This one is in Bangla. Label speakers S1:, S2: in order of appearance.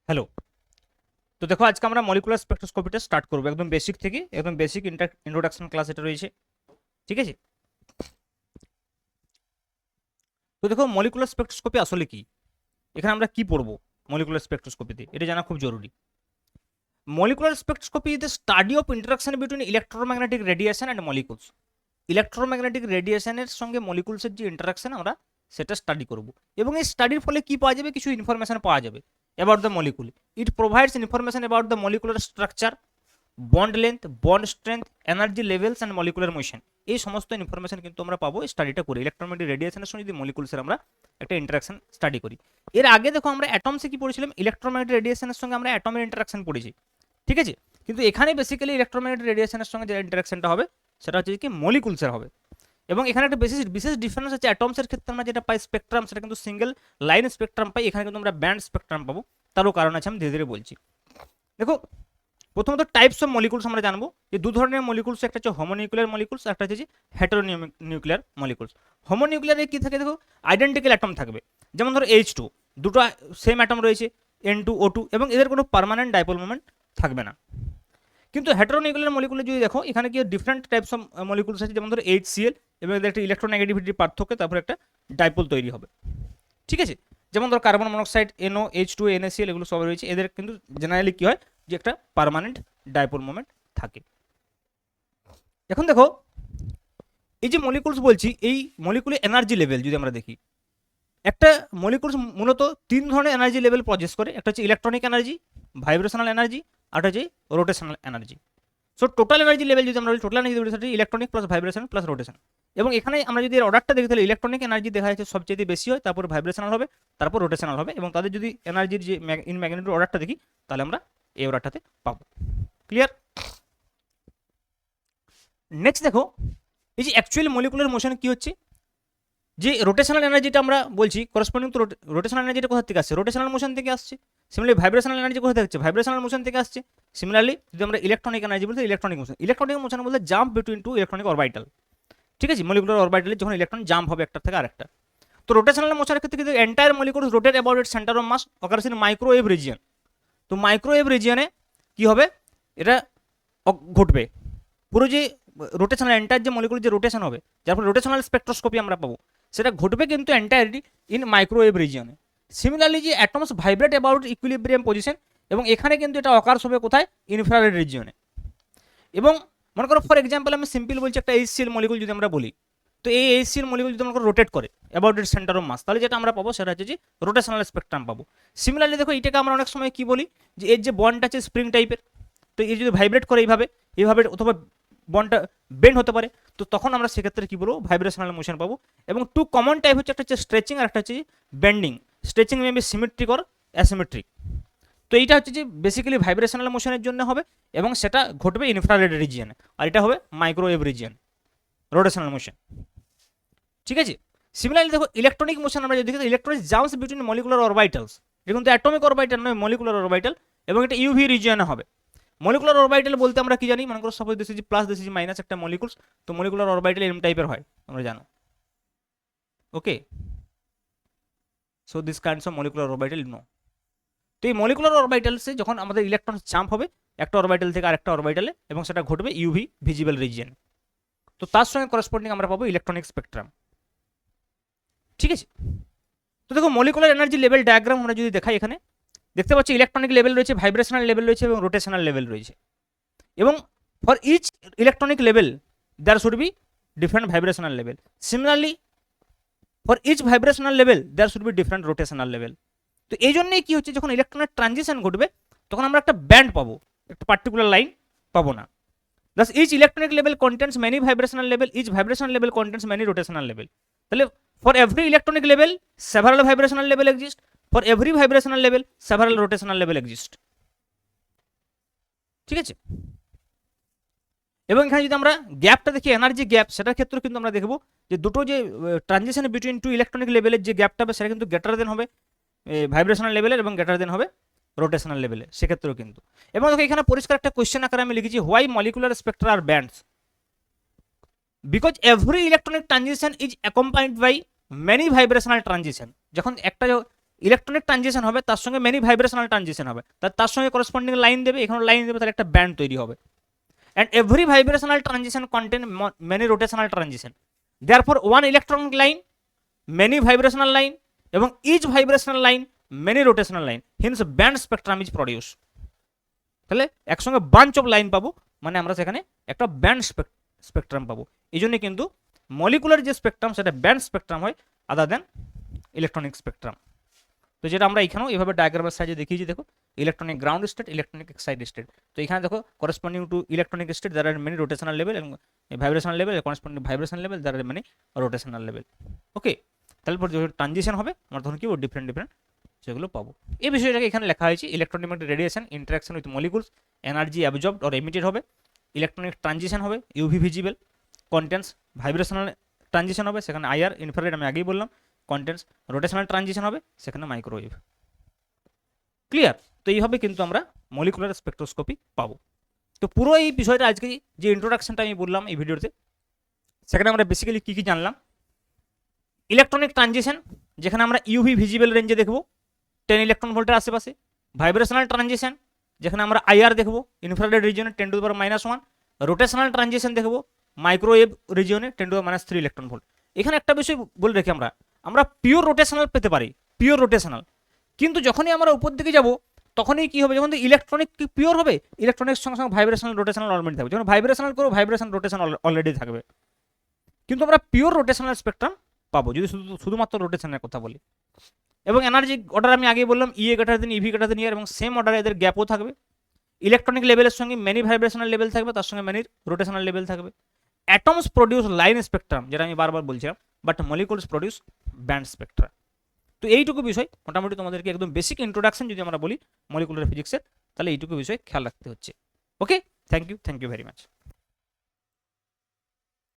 S1: হ্যালো। তো দেখো আজকে আমরা মলিকুলার স্পেকট্রোস্কোপিটা স্টার্ট করবো একদম বেসিক থেকে, একদম বেসিক ইন্ট্রোডাকশন ক্লাস এটা রয়েছে। ঠিক আছে। তো দেখো মলিকুলার স্পেকট্রোস্কোপি আসলে কি, এখানে আমরা কি পড়বো মলিকুলার স্পেকট্রোস্কোপিতে, এটা জানা খুব জরুরি। Molecular spectroscopy is the study of interaction between electromagnetic radiation and molecules. Electromagnetic রেডিয়েশনের সঙ্গে মলিকুলসের যে ইন্টারাকশন আমরা সেটা স্টাডি করব, এবং এই স্টাডির ফলে কি পাওয়া যাবে, কিছু ইনফরমেশন পাওয়া যাবে about the molecule. It provides information about the molecular structure, bond length, bond strength, energy levels and molecular motion. এই সমস্ত ইনফরমেশন কিন্তু আমরা পাবো স্টাডিটা করি। ইলেকট্রোম্যাগনেটিক রেডিয়েশনের সঙ্গে যদি মলিকুলসের আমরা একটা ইন্টারাকশন স্টাডি করি। এর আগে দেখো আমরা অ্যাটমসে কি পড়েছিলাম, ইলেকট্রোম্যাগনেটিক রেডিয়েশনের সঙ্গে আমরা অ্যাটমের ইন্টারাকশন পড়েছি। ঠিক আছে। কিন্তু এখানে বেসিক্যালি ইলেকট্রোম্যাগনেটিক রেডিয়েশনের সঙ্গে যে ইন্টারাকশনটা হবে সেটা হচ্ছে কি মলিকুলসের হবে। এবং এখানে একটা বিশেষ ডিফারেন্স আছে, অ্যাটমসের ক্ষেত্রে আমরা যেটা পাই স্পেকট্রাম, সেটা কিন্তু সিঙ্গেল লাইন স্পেকট্রাম পাই, এখানে কিন্তু আমরা ব্যান্ড স্পেকট্রাম পাবো। তারও কারণ আছে, আমি ধীরে ধীরে বলছি। দেখো প্রথমত টাইপস অফ মলিকুলস আমরা জানবো যে দু ধরনের মলিকুলস, একটা হচ্ছে হোমোনিউক্লিয়ার মলিকুলস, একটা হচ্ছে হেটারোনিউক্লিয়ার মলিকুলস। হোমোনিউক্লিয়ারে কি থাকে দেখো, আইডেন্টিক্যাল অ্যাটম থাকবে, যেমন ধরো H2, দুটো সেম অ্যাটম রয়েছে N2O2, এবং এদের কোনো পার্মানেন্ট ডাইপোল মোমেন্ট থাকবে না। কিন্তু হেটারোনিউক্লিয়ার মলিকুলে যদি দেখো, এখানে কি ডিফারেন্ট টাইপস অফ মলিকুলস আছে, যেমন ধরো HCl, এবং এদের একটা ইলেকট্রোনেগেটিভিটির পার্থক্য, তারপর একটা ডাইপোল তৈরি হবে। ঠিক আছে। যেমন ধরো carbon monoxide, NO, H2, NaCl, এগুলো সব রয়েছে, এদের কিন্তু জেনারেলি কি হয় যে একটা পার্মানেন্ট ডাইপোল মোমেন্ট থাকে। এখন দেখো এই যে মলিকুলস বলছি, এই মলিকুলের এনার্জি লেভেল যদি আমরা দেখি, একটা মলিকুলস মূলত তিন ধরনের এনার্জি লেভেল প্রজেস করে। একটা হচ্ছে ইলেকট্রনিক এনার্জি, ভাইব্রেশনাল এনার্জি, আর হচ্ছে rotational energy. So total energy level যদি আমরা বলি, টোটাল এনার্জি লেভেল সেটা electronic plus vibration plus rotation. এবং এখানে আমরা যদি এর অর্ডারটা দেখি, তাহলে ইলেকট্রনিক এনার্জি দেখা যাচ্ছে সবচেয়ে বেশি হয়, তারপর ভাইব্রেশনাল হবে, তারপর রোটেশনাল হবে। এবং তাদের যদি এনার্জির যে ইন ম্যাগনেটিউড অর্ডারটা দেখি, তাহলে আমরা এই অর্ডারটাতে পাবো। ক্লিয়ার। নেক্সট দেখো এই যে অ্যাকচুয়ালি মলিকুলার মোশন কি হচ্ছে, যে রোটেশনাল এনার্জিটা আমরা বলছি করসপন্ডিং টু রোটেশনাল এনার্জিটা কোথা থেকে আসছে, রোটেশনাল মোশন থেকে আসছে। সিমিলারলি ভাইব্রেশনাল এনার্জি কোথা থেকে আসছে, ভাইব্রেশনাল মোশন থেকে আসছে। সিমিলারলি যদি আমরা ইলেকট্রনিক এনার্জি বলতে, ইলেকট্রনিক মোশন বলতে jump between two electronic orbital. ঠিক আছে। মলিকুলার অরবিটালে যখন ইলেকট্রন জাম্প হবে একটা থেকে আরেকটা। তো রোটেশনাল মোশনের ক্ষেত্রে কিন্তু entire molecules rotate about its centre of mass occurs in microwave region. তো মাইক্রোওয়েভ রিজিয়নে কি হবে, এটা ঘটবে পুরো যে রোটেশনাল এন্টায়ার যে মলিকুল যে রোটেশন হবে, যার ফলে রোটেশনাল স্পেকট্রোস্কোপি আমরা পাবো, সেটা ঘটবে কিন্তু এন্টায়ারলি ইন মাইক্রোওয়েভ রিজিয়নে। সিমিলারলি যে atoms vibrate about equilibrium position, এবং এখানে কিন্তু এটা অকার্স হবে কোথায়, ইনফ্রারেড রিজিয়নে। এবং মনে করো ফর এক্সাম্পল আমি সিম্পল বলছি, একটা HCl মলিকুল যদি আমরা বলি, তো এই HCl মলিকুল যদি আমরা রোটেট করে about it centre of mass, তাহলে যেটা আমরা পাবো সেটা হচ্ছে যে রোটেশনাল স্পেকট্রাম পাবো। সিমিলারলি দেখো এটাকে আমরা অনেক সময় কি বলি, যে এর যে বন্ডটা আছে স্প্রিং টাইপের, তো এই যদি ভাইব্রেট করে এইভাবে এইভাবে, অথবা বন্ডটা বেন্ড হতে পারে, তো তখন আমরা সেক্ষেত্রে কি বলবো, ভাইব্রেশনাল মোশন পাবো। এবং টু কমন টাইপ হচ্ছে, একটা হচ্ছে স্ট্রেচিং আর একটা হচ্ছে bending. Stretching may be symmetric or asymmetric. তো এইটা হচ্ছে যে বেসিক্যালি ভাইব্রেশনাল মোশনের জন্য হবে, এবং সেটা ঘটবে ইনফ্রারেড রিজিয়নে, আর এটা হবে মাইক্রোওয়েভ রিজিয়ন, রোটেশনাল মোশন। ঠিক আছে। সিমিলারলি দেখো ইলেকট্রনিক মোশন আমরা যদি দেখি, electronic jumps between molecular orbitals, এটা কিন্তু অ্যাটমিক অরবিটাল নয়, মলিকুলার অরবিটাল, এবং এটা ইউভি রিজিয়নে হবে। মলিকুলার অরবিটাল বলতে আমরা কি জানি, মনে করো suppose this is plus, this is minus একটা মলিকুলস, তো মলিকুলার অরবিটাল এরকম টাইপের হয়, তোমরা জানো। Okay. So this kinds of molecular orbital no. তো এই মলিকুলার অরবিটালসে যখন আমাদের ইলেকট্রন জাম্প হবে একটা অরবিটাল থেকে আরেকটা অরবিটালে, এবং সেটা ঘটবে ইউভি ভিজিবল রিজিয়ন, তো তার সঙ্গে করসপন্ডিং আমরা পাবো ইলেকট্রনিক স্পেকট্রাম। ঠিক আছে। তো দেখো মলিকুলার এনার্জি লেভেল ডায়াগ্রাম আমরা যদি দেখাই, এখানে দেখতে পাচ্ছি ইলেকট্রনিক লেভেল রয়েছে, ভাইব্রেশনাল লেভেল রয়েছে, এবং রোটেশনাল লেভেল রয়েছে। এবং for each electronic level there should be different vibrational level. Similarly, for each vibrational level there should be different rotational level. তো এই জন্যই কি হচ্ছে, যখন ইলেকট্রনের ট্রানজিশন ঘটবে তখন আমরা একটা ব্যান্ড পাবো, একটা পার্টিকুলার লাইন পাবো না। Thus each electronic level contains many vibrational level, each vibrational level contains many rotational level. তাহলে for every electronic level several vibrational level exist, for every vibrational level several rotational level exist. ঠিক আছে। এবং এখানে যদি আমরা গ্যাপটা দেখি, এনার্জি গ্যাপ, সেটার ক্ষেত্রে কিন্তু আমরা দেখবো যে দুটো যে ট্রানজিশন বিটুইন টু ইলেকট্রনিক লেভেলের যে গ্যাপটা হবে, সেটা কিন্তু গ্রেটার দেন হবে ভাইব্রেশনাল লেভেলের, এবং গ্রেটার দেন হবে রোটেশনাল লেভেলে, সেক্ষেত্রেও কিন্তু। এবং দেখো এখানে পরিষ্কার একটা কোয়েশ্চেন আকারে আমি লিখেছি, why molecular spectra are bands, because every electronic transition is accompanied by many vibrational transition. যখন একটা ইলেকট্রনিক ট্রানজিশন হবে, তার সঙ্গে মেনি ভাইব্রেশনাল ট্রানজিশন হবে, তার সঙ্গে করসপন্ডিং লাইন দেবে, এখানে লাইন দেবে, তাহলে একটা ব্যান্ড তৈরি হবে। And every vibrational transition contain many rotational transition, therefore one electronic line many vibrational line এবং each vibrational line many rotational line, hence band spectrum is produce. তাহলে একসঙ্গে বাঞ্চ অফ লাইন পাবো, মানে আমরা সেখানে একটা ব্যান্ড স্পেকট্রাম পাবো। এই জন্য কিন্তু মলিকুলার যে স্পেকট্রাম সেটা ব্যান্ড স্পেকট্রাম হয় আদার দেন ইলেকট্রনিক স্পেকট্রাম। তো যেটা আমরা এখানেও এভাবে ডায়াগ্রামের সাহায্যে দেখিয়েছি, দেখো electronic ground state, electronic excited state. তো এখানে দেখো corresponding to electronic state there are many rotational level এবং vibrational level, corresponding vibrational level there are many rotational level. Okay, তারপর যখন ট্রানজিশন হবে আমরা তখন কি ডিফারেন্ট সেগুলো পাবো। এই বিষয়টাকে এখানে লেখা হয়েছে electronic radiation interaction with molecules, energy absorbed or emitted হবে, ইলেকট্রনিক ট্রানজিশন হবে UV visible, contains vibrational transition হবে সেখানে আইআর ইনফ্রারেড আমি আগেই বললাম, কন্টেন্স রোটেশনাল ট্রানজিশন হবে সেখানে মাইক্রোওয়েভ। ক্লিয়ার? তো এইভাবে কিন্তু আমরা মলিকুলার স্পেকট্রোস্কোপি পাবো। তো পুরো এই বিষয়টা আজকে যে ইন্ট্রোডাকশনটা আমি বললাম এই ভিডিওতে, সেখানে আমরা বেসিক্যালি কী কী জানলাম। ইলেকট্রনিক ট্রানজিশন যেখানে আমরা ইউভি ভিজিবল রেঞ্জে দেখবো 10 ইলেকট্রন ভোল্টের আশেপাশে, ভাইব্রেশনাল ট্রানজিশন যেখানে আমরা আইআর দেখবো ইনফ্রারেড রিজিয়নে 10⁻⁻1, রোটেশনাল ট্রানজিশন দেখবো মাইক্রোওয়েভ রিজিয়নে 10⁻³ ইলেকট্রন ভোল্ট। এখানে একটা বিষয় বলে রেখে আমরা পিওর রোটেশনাল পেতে পারি, পিওর রোটেশনাল, কিন্তু যখনই আমরা উপর দিকে যাব তখনই কি হবে, যখন ইলেকট্রনিক কি পিওর হবে, ইলেকট্রনিক্স সঙ্গে সঙ্গে ভাইব্রেশনাল রোটেশনাল অলরেডি থাকবে, যখন ভাইব্রেশনাল করবো ভাইব্রেশন রোটেশন অলরেডি থাকবে, কিন্তু আমরা পিওর রোটেশনাল স্পেকট্রাম পাবো যদি শুধুমাত্র রোটেশনের কথা বলি। এবং এনার্জি অর্ডার আমি আগেই বললাম E e greater than E v greater than E r, এবং সেম অর্ডারে এদের গ্যাপও থাকবে। ইলেকট্রনিক লেভেলের সঙ্গে মেনি ভাইব্রেশনাল লেভেল থাকবে, তার সঙ্গে মেনি রোটেশনাল লেভেল থাকবে। অ্যাটমস প্রডিউস লাইন স্পেকট্রাম, যেটা আমি বারবার বলছিলাম, but molecules produce band Spectra. তো এইটুকু বিষয় মোটামুটি তোমাদেরকে একদম বেসিক ইন্ট্রোডাকশন যদি আমরা বলি মলিকুলার ফিজিক্সের, তাহলে এইটুকু বিষয় খেয়াল রাখতে হচ্ছে। ওকে, থ্যাংক ইউ ভেরি মাচ।